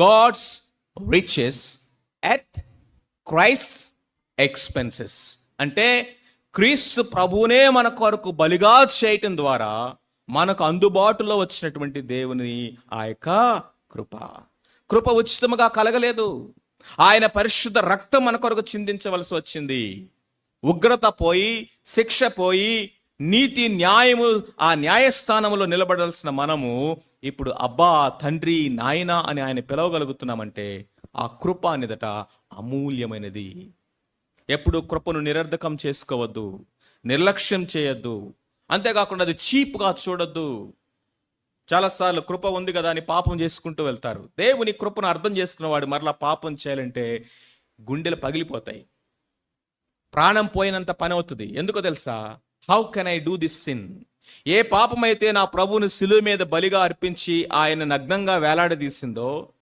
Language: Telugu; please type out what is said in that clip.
God's riches at Christ expenses. అంటే క్రీస్తు ప్రభువునే మన కొరకు బలిగా చేయటం ద్వారా మనకు అందుబాటులో వచ్చినటువంటి దేవుని ఆ యొక్క కృప ఉచితముగా కలగలేదు. ఆయన పరిశుద్ధ రక్తం మన కొరకు చిందించవలసి వచ్చింది. ఉగ్రత పోయి, శిక్ష పోయి, నీతి న్యాయము ఆ న్యాయస్థానంలో నిలబడాల్సిన మనము ఇప్పుడు అబ్బా, తండ్రి, నాయన అని ఆయన పిలవగలుగుతున్నామంటే ఆ కృప అనేదట అమూల్యమైనది. ఎప్పుడు కృపను నిరర్ధకం చేసుకోవద్దు, నిర్లక్ష్యం చేయొద్దు. అంతేకాకుండా అది చీప్గా చూడొద్దు. చాలాసార్లు కృప ఉంది కదా అని పాపం చేసుకుంటూ వెళ్తారు. దేవుని కృపను అర్థం చేసుకున్నవాడు మరలా పాపం చేయాలంటే గుండెలు పగిలిపోతాయి, ప్రాణం పోయినంత పని అవుతుంది. ఎందుకో తెలుసా? How can I do this sin? ఏ పాపమైతే నా ప్రభువుని శిలువ మీద బలిగా అర్పించి ఆయన నగ్నంగా వేలాడదీసిందో,